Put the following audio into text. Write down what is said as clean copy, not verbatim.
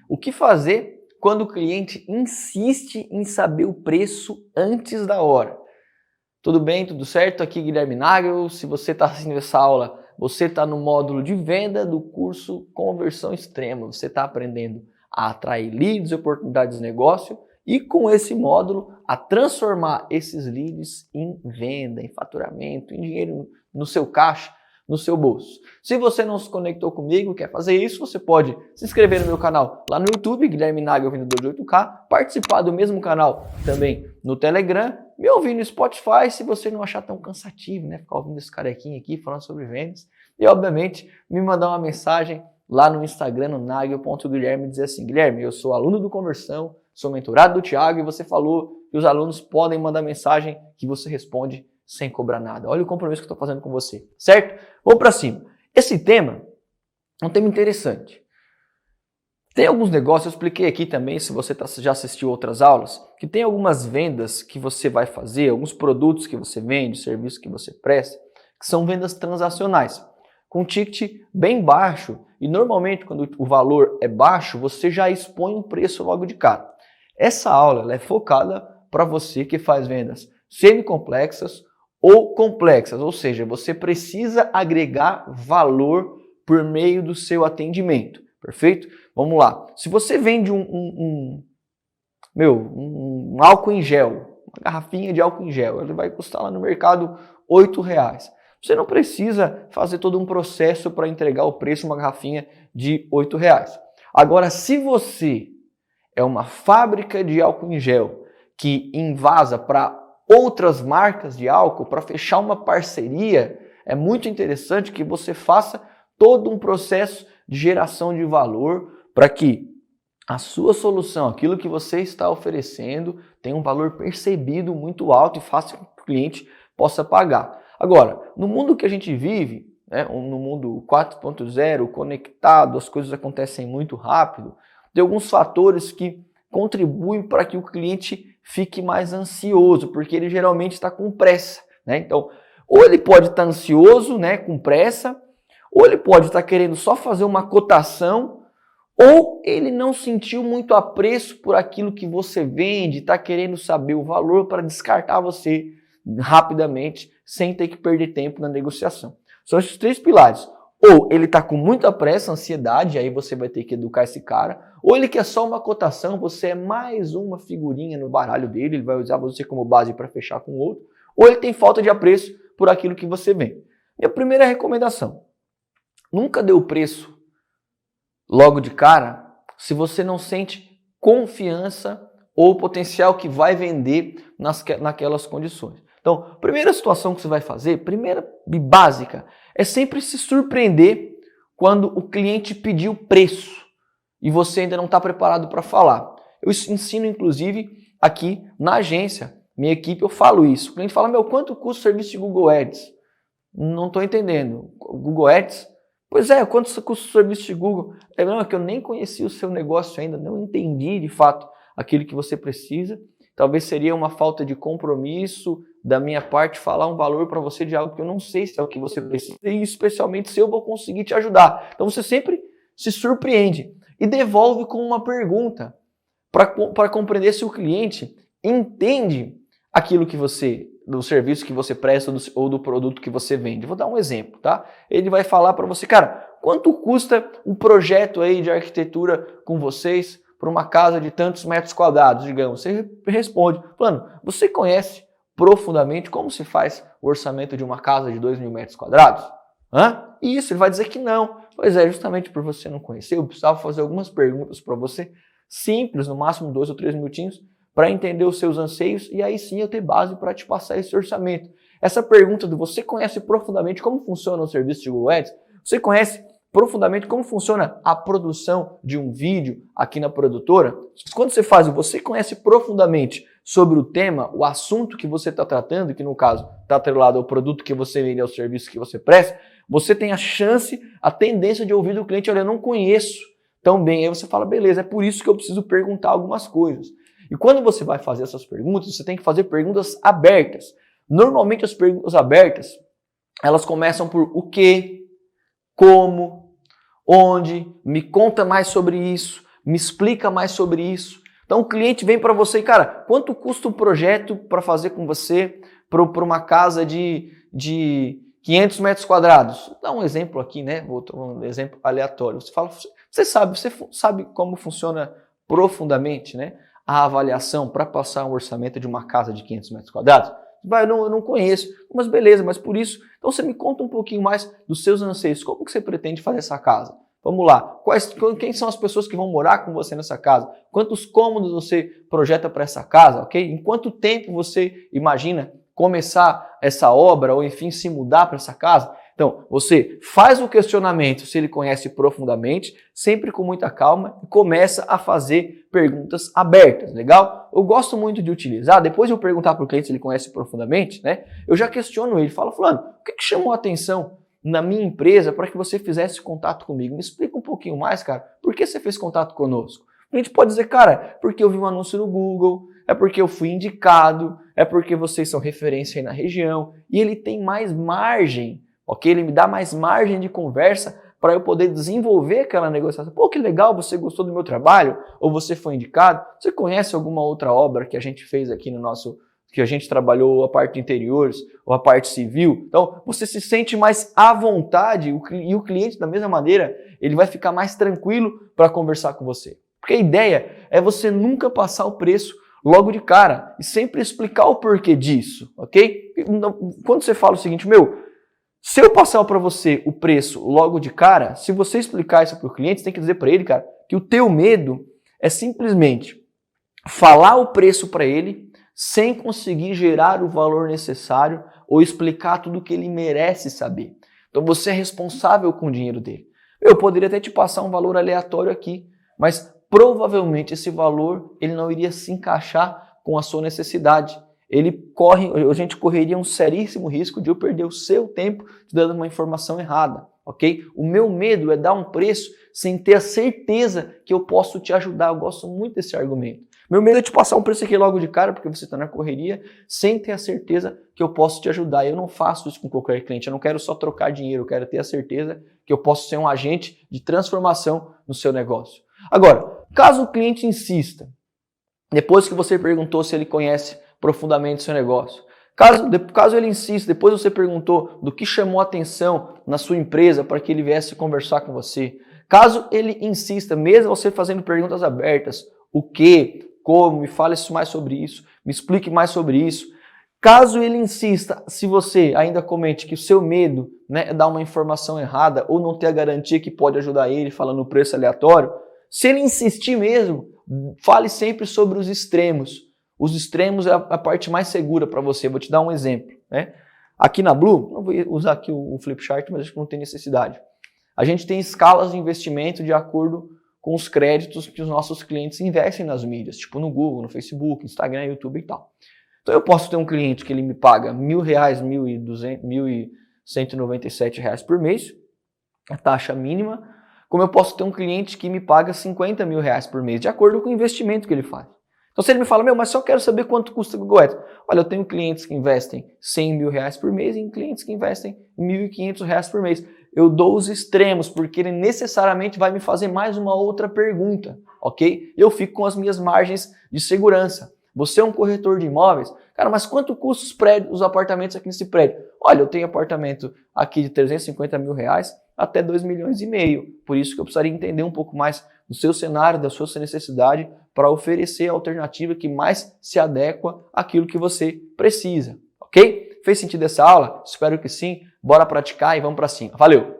O que fazer quando o cliente insiste em saber o preço antes da hora? Tudo bem? Tudo certo? Aqui Guilherme Nagel. Se você está assistindo essa aula, você está no módulo de venda do curso Conversão Extrema. Você está aprendendo a atrair leads, oportunidades de negócio e com esse módulo a transformar esses leads em venda, em faturamento, em dinheiro no seu caixa, no seu bolso. Se você não se conectou comigo e quer fazer isso, você pode se inscrever no meu canal lá no YouTube, Guilherme Nagel, vendedor de 8K, participar do mesmo canal também no Telegram, me ouvir no Spotify se você não achar tão cansativo, né? Ficar ouvindo esse carequinha aqui falando sobre vendas. E, obviamente, me mandar uma mensagem lá no Instagram, no nagel.guilherme, dizer assim: Guilherme, eu sou aluno do Conversão, sou mentorado do Thiago e você falou que os alunos podem mandar mensagem que você responde sem cobrar nada. Olha o compromisso que eu estou fazendo com você, certo? Vamos para cima. Esse tema é um tema interessante. Tem alguns negócios, eu expliquei aqui também, se você já assistiu outras aulas, que tem algumas vendas que você vai fazer, alguns produtos que você vende, serviços que você presta, que são vendas transacionais, com ticket bem baixo, e normalmente quando o valor é baixo, você já expõe um preço logo de cara. Essa aula ela é focada para você que faz vendas semi-complexas ou complexas, ou seja, você precisa agregar valor por meio do seu atendimento, perfeito? Vamos lá, se você vende um álcool em gel, uma garrafinha de álcool em gel, ele vai custar lá no mercado R$8. Você não precisa fazer todo um processo para entregar o preço de uma garrafinha de R$8. Agora, se você é uma fábrica de álcool em gel que invasa para outras marcas de álcool, para fechar uma parceria, é muito interessante que você faça todo um processo de geração de valor para que a sua solução, aquilo que você está oferecendo, tenha um valor percebido muito alto e faça com que o cliente possa pagar. Agora, no mundo que a gente vive, né, no mundo 4.0, conectado, as coisas acontecem muito rápido, tem alguns fatores que contribuem para que o cliente fique mais ansioso, porque ele geralmente está com pressa, né? Então, ou ele pode estar ansioso, né, com pressa, ou ele pode estar querendo só fazer uma cotação, ou ele não sentiu muito apreço por aquilo que você vende, está querendo saber o valor para descartar você rapidamente, sem ter que perder tempo na negociação. São esses três pilares. Ou ele está com muita pressa, ansiedade, aí você vai ter que educar esse cara. Ou ele quer só uma cotação, você é mais uma figurinha no baralho dele, ele vai usar você como base para fechar com o outro. Ou ele tem falta de apreço por aquilo que você vende. Minha primeira recomendação: nunca dê o preço logo de cara se você não sente confiança ou potencial que vai vender naquelas condições. Então, primeira situação que você vai fazer, primeira e básica, é sempre se surpreender quando o cliente pedir o preço e você ainda não está preparado para falar. Eu ensino, inclusive, aqui na agência, minha equipe, eu falo isso. O cliente fala: meu, quanto custa o serviço de Google Ads? Não estou entendendo. Google Ads? Pois é, quanto custa o serviço de Google? Não, é que eu nem conheci o seu negócio ainda, não entendi de fato aquilo que você precisa. Talvez seria uma falta de compromisso da minha parte falar um valor para você de algo que eu não sei se é o que você precisa e especialmente se eu vou conseguir te ajudar. Então você sempre se surpreende e devolve com uma pergunta para compreender se o cliente entende aquilo que você, do serviço que você presta ou do produto que você vende. Vou dar um exemplo, tá? Ele vai falar para você: cara, quanto custa um projeto aí de arquitetura com vocês para uma casa de tantos metros quadrados, digamos? Você responde: mano, você conhece profundamente como se faz o orçamento de uma casa de 2.000 metros quadrados? Isso, ele vai dizer que não. Pois é, justamente por você não conhecer, eu precisava fazer algumas perguntas para você, simples, no máximo 2 ou 3 minutinhos, para entender os seus anseios e aí sim eu ter base para te passar esse orçamento. Essa pergunta do você conhece profundamente como funciona o serviço de Google Ads? Você conhece profundamente como funciona a produção de um vídeo aqui na produtora? Quando você faz o você conhece profundamente sobre o tema, o assunto que você está tratando, que no caso está atrelado ao produto que você vende, ao serviço que você presta, você tem a chance, a tendência de ouvir do cliente: olha, eu não conheço tão bem. Aí você fala: beleza, é por isso que eu preciso perguntar algumas coisas. E quando você vai fazer essas perguntas, você tem que fazer perguntas abertas. Normalmente as perguntas abertas, elas começam por o que, como, onde, me conta mais sobre isso, Me explica mais sobre isso. Então o cliente vem para você e, cara, quanto custa um projeto para fazer com você para uma casa de 500 metros quadrados? Vou dar um exemplo aqui, né? Vou tomar um exemplo aleatório. Você sabe como funciona profundamente, né, a avaliação para passar um orçamento de uma casa de 500 metros quadrados? Eu não conheço, mas beleza, mas por isso, então você me conta um pouquinho mais dos seus anseios, como que você pretende fazer essa casa? Vamos lá, quem são as pessoas que vão morar com você nessa casa? Quantos cômodos você projeta para essa casa, ok? Em quanto tempo você imagina começar essa obra ou, enfim, se mudar para essa casa? Então, você faz o questionamento se ele conhece profundamente, sempre com muita calma, e começa a fazer perguntas abertas, legal? Eu gosto muito de utilizar, depois de eu perguntar para o cliente se ele conhece profundamente, né? Eu já questiono ele, falo, fulano, o que chamou a atenção na minha empresa para que você fizesse contato comigo? Me explica um pouquinho mais, cara, por que você fez contato conosco? A gente pode dizer, cara, porque eu vi um anúncio no Google, é porque eu fui indicado, é porque vocês são referência aí na região, e ele tem mais margem, ok? Ele me dá mais margem de conversa para eu poder desenvolver aquela negociação. Pô, que legal, você gostou do meu trabalho? Ou você foi indicado? Você conhece alguma outra obra que a gente fez aqui no nosso, que a gente trabalhou a parte de interiores ou a parte civil? Então, você se sente mais à vontade e o cliente, da mesma maneira, ele vai ficar mais tranquilo para conversar com você. Porque a ideia é você nunca passar o preço logo de cara e sempre explicar o porquê disso, ok? Quando você fala o seguinte, se eu passar para você o preço logo de cara, se você explicar isso para o cliente, você tem que dizer para ele, cara, que o teu medo é simplesmente falar o preço para ele sem conseguir gerar o valor necessário ou explicar tudo o que ele merece saber. Então você é responsável com o dinheiro dele. Eu poderia até te passar um valor aleatório aqui, mas provavelmente esse valor ele não iria se encaixar com a sua necessidade. A gente correria um seríssimo risco de eu perder o seu tempo te dando uma informação errada, ok? O meu medo é dar um preço sem ter a certeza que eu posso te ajudar. Eu gosto muito desse argumento. Meu medo é te passar um preço aqui logo de cara, porque você está na correria, sem ter a certeza que eu posso te ajudar. Eu não faço isso com qualquer cliente, eu não quero só trocar dinheiro, eu quero ter a certeza que eu posso ser um agente de transformação no seu negócio. Agora, caso o cliente insista, depois que você perguntou se ele conhece profundamente o seu negócio, caso ele insista, depois você perguntou do que chamou a atenção na sua empresa para que ele viesse conversar com você, caso ele insista, mesmo você fazendo perguntas abertas, o que, como, me fale mais sobre isso, me explique mais sobre isso, caso ele insista, se você ainda comente que o seu medo, né, é dar uma informação errada ou não ter a garantia que pode ajudar ele falando o preço aleatório, se ele insistir mesmo, fale sempre sobre os extremos. Os extremos é a parte mais segura para você. Vou te dar um exemplo, né? Aqui na Blue, não vou usar aqui o Flipchart, mas acho que não tem necessidade. A gente tem escalas de investimento de acordo com os créditos que os nossos clientes investem nas mídias, tipo no Google, no Facebook, Instagram, YouTube e tal. Então eu posso ter um cliente que ele me paga R$1.000, R$1.200, R$1.197 por mês, a taxa mínima, como eu posso ter um cliente que me paga R$50 mil por mês, de acordo com o investimento que ele faz. Então se ele me fala, mas só quero saber quanto custa o Google Ads. Olha, eu tenho clientes que investem R$100 mil por mês e clientes que investem R$1.500 por mês. Eu dou os extremos, porque ele necessariamente vai me fazer mais uma outra pergunta, ok? Eu fico com as minhas margens de segurança. Você é um corretor de imóveis? Cara, mas quanto custa os apartamentos aqui nesse prédio? Olha, eu tenho apartamento aqui de R$350 mil até R$2,5 milhões. Por isso que eu precisaria entender um pouco mais do seu cenário, da sua necessidade, para oferecer a alternativa que mais se adequa àquilo que você precisa, ok? Fez sentido essa aula? Espero que sim. Bora praticar e vamos para cima. Valeu!